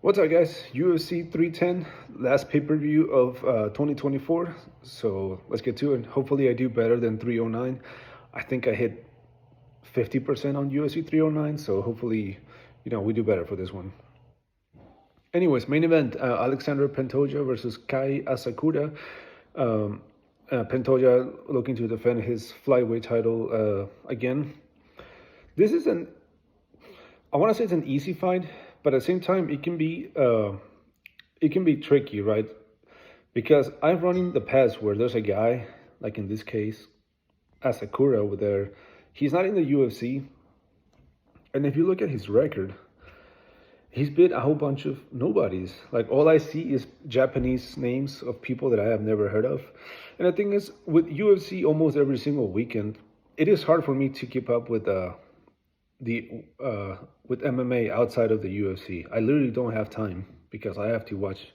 What's up, guys? UFC 310, last pay-per-view of 2024. So let's get to it. Hopefully, I do better than 309. I think I hit 50% on UFC 309. So hopefully, we do better for this one. Anyways, main event: Alexander Pantoja versus Kai Asakura. Pantoja looking to defend his flyweight title again. This is I want to say it's an easy fight, but at the same time, it can be tricky, right? Because I've run in the past where there's a guy, like in this case, Asakura over there. He's not in the UFC, and if you look at his record, he's beat a whole bunch of nobodies. Like all I see is Japanese names of people that I have never heard of. And the thing is, with UFC almost every single weekend, it is hard for me to keep up with with MMA outside of the UFC. I literally don't have time because I have to watch.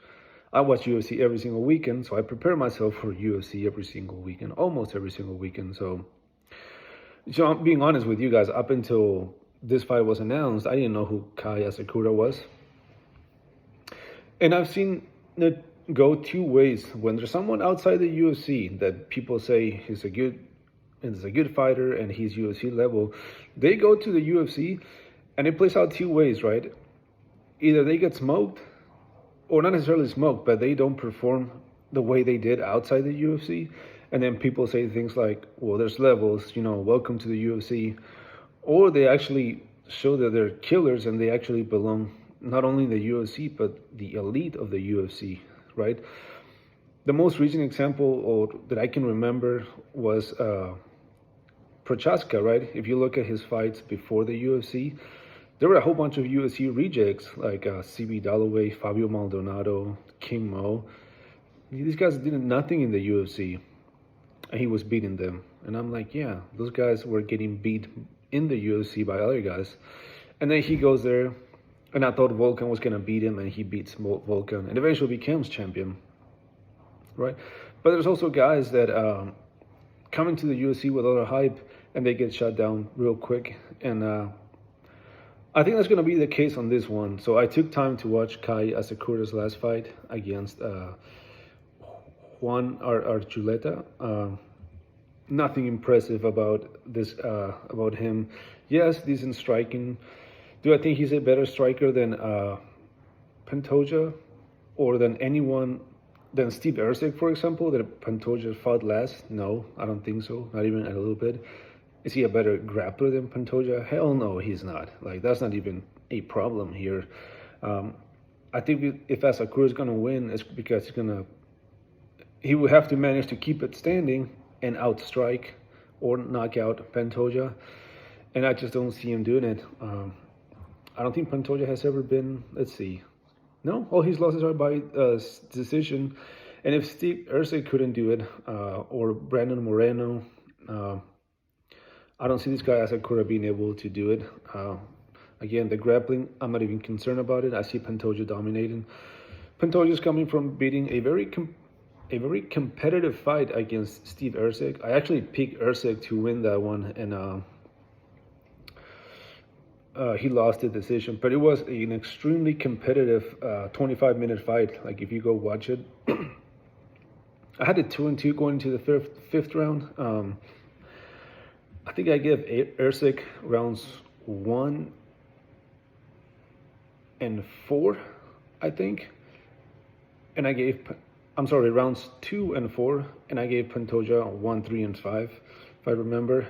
I watch UFC every single weekend, so I prepare myself for UFC every single weekend, almost every single weekend. So I'm being honest with you guys. Up until this fight was announced, I didn't know who Kai Asakura was, and I've seen it go two ways. When there's someone outside the UFC that people say is a good fighter and he's UFC level, they go to the UFC and it plays out two ways, right? Either they get smoked, or not necessarily smoked, but they don't perform the way they did outside the UFC. And then people say things like, well, there's levels, welcome to the UFC. Or they actually show that they're killers and they actually belong not only in the UFC, but the elite of the UFC, right? The most recent example that I can remember was Prochaska, right? If you look at his fights before the UFC, there were a whole bunch of UFC rejects like CB Dalloway, Fabio Maldonado, King Mo. These guys did nothing in the UFC, and he was beating them. And I'm like, yeah, those guys were getting beat in the UFC by other guys. And then he goes there, and I thought Volkov was going to beat him, and he beats Volkov, and eventually becomes champion, right? But there's also guys that come into the UFC with a lot of hype, and they get shut down real quick. And I think that's going to be the case on this one. So I took time to watch Kai Asakura's last fight against Juan Archuleta. Nothing impressive about about him. Yes, decent striking. Do I think he's a better striker than Pantoja, or than Steve Erceg, for example, that Pantoja fought last? No, I don't think so. Not even a little bit. Is he a better grappler than Pantoja? Hell no, he's not. Like, that's not even a problem here. I think if Asakura is going to win, it's because he will have to manage to keep it standing and outstrike or knock out Pantoja. And I just don't see him doing it. I don't think Pantoja has ever been, let's see. No, all his losses are by decision. And if Steve Erceg couldn't do it, or Brandon Moreno, I don't see this guy Asakura being able to do it. Again, the grappling, I'm not even concerned about it. I see Pantoja dominating. Pantoja is coming from beating a very competitive fight against Steve Erceg. I actually picked Erceg to win that one, and he lost the decision. But it was an extremely competitive 25-minute fight. Like, if you go watch it, I had it 2-2 going into the fifth round. I think I gave Erceg rounds 1 and 4, I think. And I gave, rounds 2 and 4, and I gave Pantoja 1, 3, and 5, if I remember.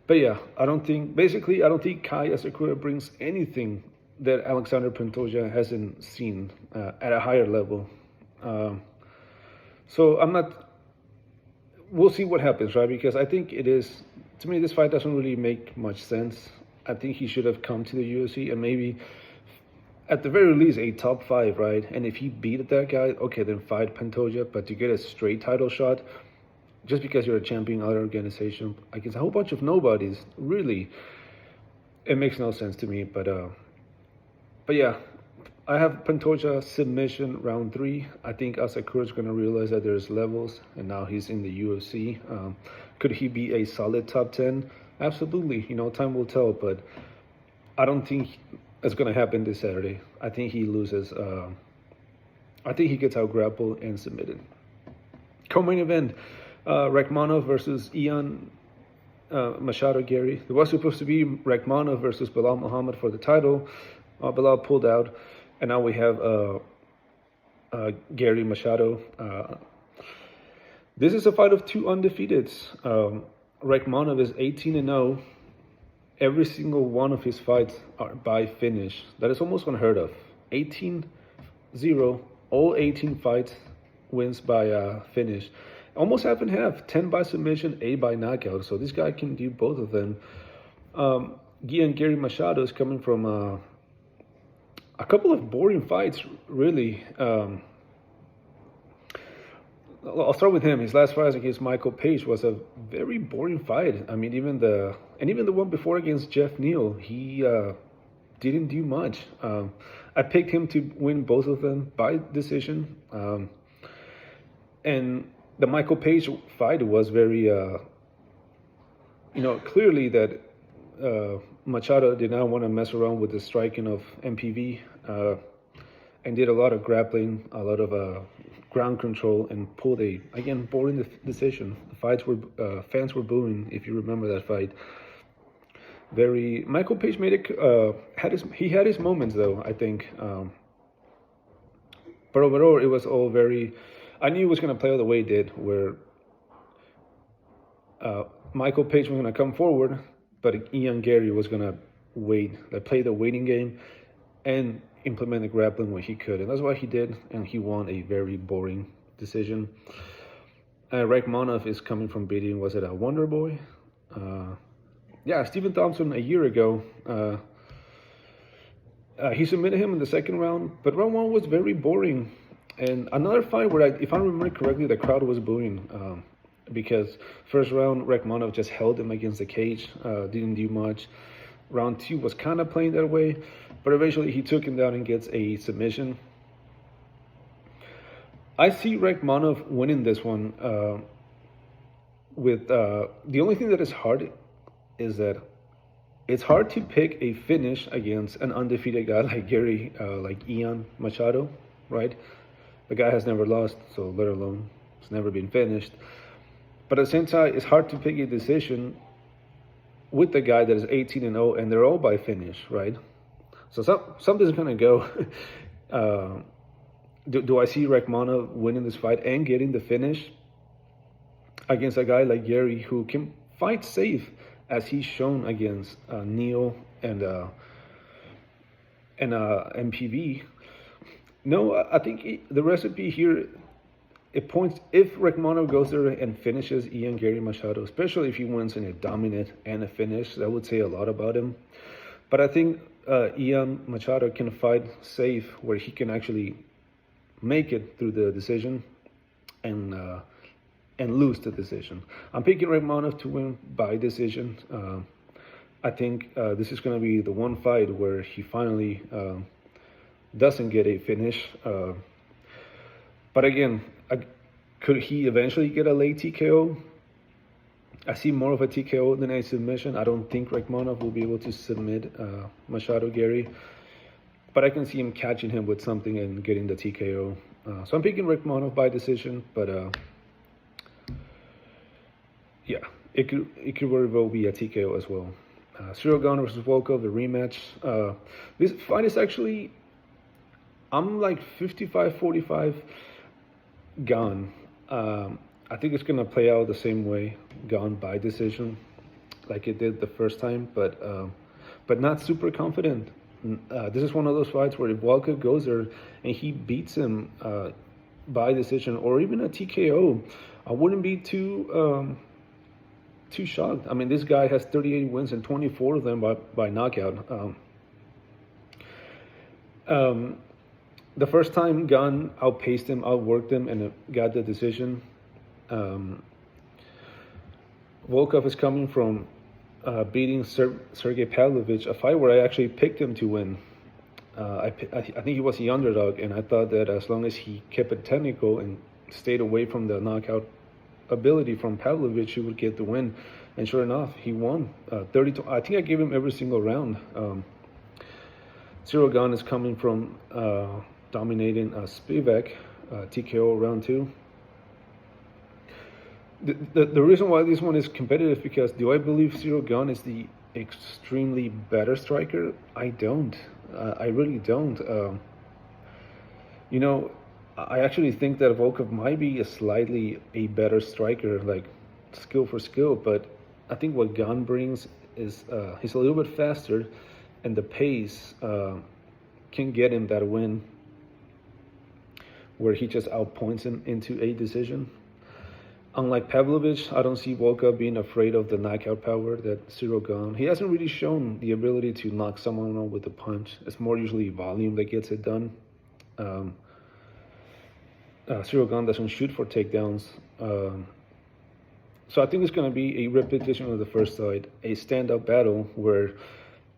But yeah, I don't think Kai Asakura brings anything that Alexander Pantoja hasn't seen at a higher level. So we'll see what happens, right? Because I think to me, this fight doesn't really make much sense. I think he should have come to the UFC and maybe, at the very least, a top 5, right? And if he beat that guy, okay, then fight Pantoja. But to get a straight title shot, just because you're a champion other organization against a whole bunch of nobodies, really, it makes no sense to me. But yeah, I have Pantoja submission round 3. I think Asakura is going to realize that there's levels, and now he's in the UFC. Could he be a solid top 10? Absolutely. Time will tell. But I don't think is going to happen this Saturday. I think he loses. I think he gets out grappled and submitted. Co-main event: Rakhmonov versus Ian Machado Garry. It was supposed to be Rakhmonov versus Belal Muhammad for the title. Belal pulled out, and now we have Garry Machado. This is a fight of two undefeateds. Rakhmonov is 18-0. Every single one of his fights are by finish. That is almost unheard of. 18-0. All 18 fights wins by finish. Almost half and half. 10 by submission, 8 by knockout. So this guy can do both of them. Garry Machado is coming from a couple of boring fights, really. I'll start with him. His last fight against Michael Page was a very boring fight. I mean, even the one before against Jeff Neal, he didn't do much. I picked him to win both of them by decision. And the Michael Page fight was very, clearly that Machado did not want to mess around with the striking of MPV, and did a lot of grappling, a lot of ground control, and pulled a, again, boring decision. The fights were, fans were booing, if you remember that fight. Michael Page made it, he had his moments though, I think. But overall, it was all very, I knew it was going to play out the way it did, where Michael Page was going to come forward, but Ian Garry was going to wait, play the waiting game, and implement the grappling when he could. And that's what he did, and he won a very boring decision. Rakhmonov is coming from beating, was it a Wonder Boy? Stephen Thompson a year ago. He submitted him in the second round, but round one was very boring. And another fight where, if I remember correctly, the crowd was booing, because first round, Rakhmonov just held him against the cage, didn't do much. Round two was kind of playing that way, but eventually he took him down and gets a submission. I see Rakhmonov winning this one. With the only thing that is hard is that it's hard to pick a finish against an undefeated guy like Garry, like Ian Machado, right? The guy has never lost, so let alone it's never been finished. But at the same time, it's hard to pick a decision with the guy that is 18-0, and they're all by finish, right? So something's gonna go. Do I see Rakhmonov winning this fight and getting the finish against a guy like Garry, who can fight safe, as he's shown against Neal and MPV? No, I think the recipe here, it points, if Rakhmonov goes there and finishes Ian Garry Machado, especially if he wins in a dominant and a finish, that would say a lot about him. But I think Ian Machado can fight safe, where he can actually make it through the decision and lose the decision. I'm picking Rakhmonov to win by decision. I think this is going to be the one fight where he finally doesn't get a finish. But again, could he eventually get a late TKO? I see more of a TKO than a submission. I don't think Rakhmonov will be able to submit Machado Garry, but I can see him catching him with something and getting the TKO. So I'm picking Rakhmonov by decision, but it could very well be a TKO as well. Gane versus Volkov, the rematch. This fight is actually, I'm like 55-45 Gane. I think it's gonna play out the same way, Gane by decision, like it did the first time, but not super confident. This is one of those fights where if Volkov goes there and he beats him by decision or even a TKO, I wouldn't be too shocked. I mean, this guy has 38 wins and 24 of them by knockout. The first time Gane outpaced him, outworked him, and got the decision. Volkov is coming from beating Sergey Pavlovich, a fight where I actually picked him to win. I think he was the underdog, and I thought that as long as he kept it technical and stayed away from the knockout ability from Pavlovich, he would get the win. And sure enough, he won 32. I think I gave him every single round. Cyril Gane is coming from dominating Spivak, TKO round 2. The reason why this one is competitive because do I believe Cyril Gane is the extremely better striker? I don't. I really don't. You know, I actually think that Volkov might be slightly a better striker, like skill for skill, but I think what Gane brings is he's a little bit faster, and the pace can get him that win where he just outpoints him into a decision. Unlike Pavlovich, I don't see Volkov being afraid of the knockout power that Cyril Gane. He hasn't really shown the ability to knock someone out with a punch. It's more usually volume that gets it done. Cyril Gane doesn't shoot for takedowns. So I think it's going to be a repetition of the first fight, a stand-up battle where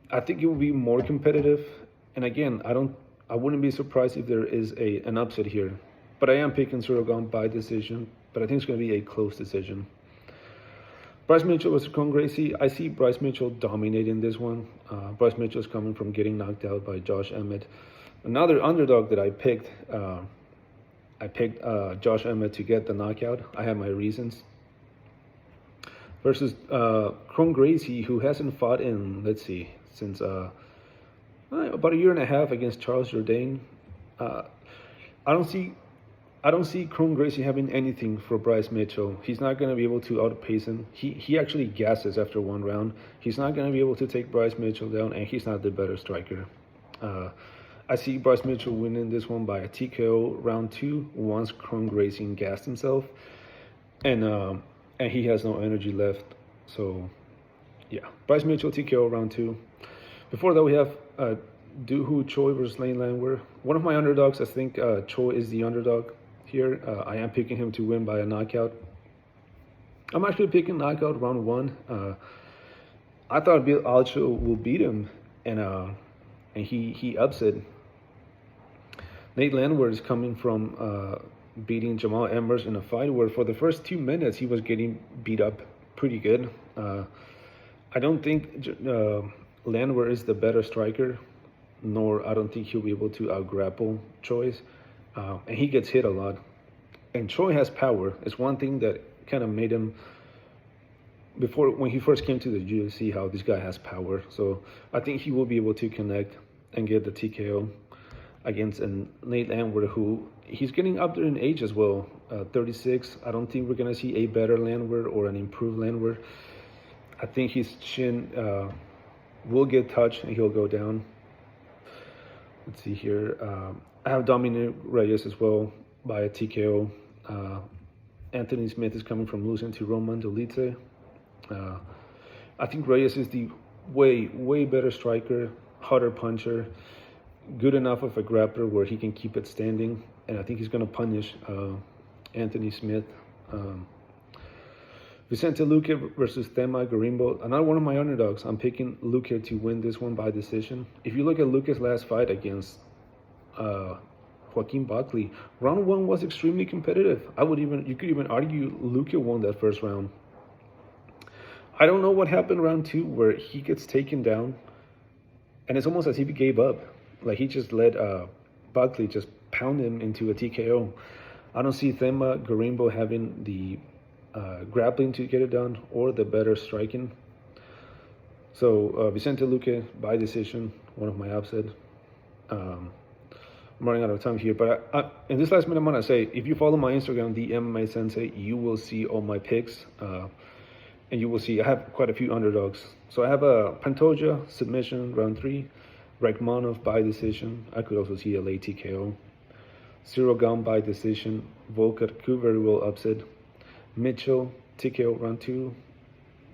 I think it will be more competitive. And again, I wouldn't be surprised if there is an upset here. But I am picking Cyril Gane by decision. But I think it's going to be a close decision. Bryce Mitchell versus Gracie. I see Bryce Mitchell dominating this one. Bryce Mitchell is coming from getting knocked out by Josh Emmett. Another underdog that I picked Josh Emmett to get the knockout. I have my reasons. Versus Gracie, who hasn't fought in, let's see, since about a year and a half against Charles Jourdain. I don't see Gracie having anything for Bryce Mitchell. He's not going to be able to outpace him. He actually gasses after one round. He's not going to be able to take Bryce Mitchell down, and he's not the better striker. I see Bryce Mitchell winning this one by a TKO round 2 once Gracie gassed himself, and he has no energy left. So, yeah, Bryce Mitchell TKO round 2. Before that, we have Choi versus Landwehr. One of my underdogs. I think Choi is the underdog here. I am picking him to win by a knockout. I'm actually picking knockout round 1. I thought Bill Alcho will beat him, and he upset. Nate Landwehr is coming from beating Jamal Emmers in a fight where for the first 2 minutes he was getting beat up pretty good. I don't think Landwehr is the better striker, nor I don't think he'll be able to outgrapple Choi. And he gets hit a lot. And Choi has power. It's one thing that kind of made him, before when he first came to the UFC, how this guy has power. So I think he will be able to connect and get the TKO against Nate Landwehr, who he's getting up there in age as well, 36. I don't think we're going to see a better Landwehr or an improved Landwehr. I think his chin will get touched and he'll go down. Let's see here. I have Dominic Reyes as well by a TKO. Anthony Smith is coming from losing to Roman Dolidze. I think Reyes is the way better striker, harder puncher, good enough of a grappler where he can keep it standing. And I think he's going to punish Anthony Smith. Vicente Luque versus Thema Gorimbo. Another one of my underdogs. I'm picking Luque to win this one by decision. If you look at Luque's last fight against Joaquin Buckley, round 1 was extremely competitive. You could even argue Luque won that first round. I don't know what happened round 2 where he gets taken down, and it's almost as if he gave up. Like he just let Buckley just pound him into a TKO. I don't see Thema Gorimbo having the grappling to get it done or the better striking. So Vicente Luque by decision, one of my upset. I'm running out of time here, but in this last minute, I'm gonna say, if you follow my Instagram, the MMA Sensei, you will see all my picks, and you will see I have quite a few underdogs. So I have a Pantoja submission round 3, Rakhmonov by decision. I could also see a late TKO. Cyril Gane by decision. Volkov could very well upset. Mitchell TKO round 2.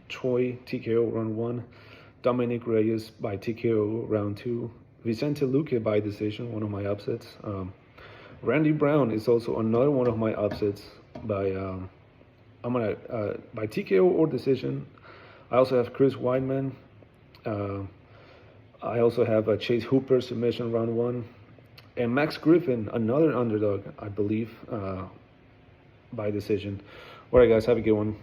Choi TKO round 1. Dominic Reyes by TKO round 2. Vicente Luque by decision, one of my upsets. Randy Brown is also another one of my upsets by by TKO or decision. I also have Chris Weidman. I also have a Chase Hooper submission round 1, and Max Griffin, another underdog, I believe, by decision. All right, guys, have a good one.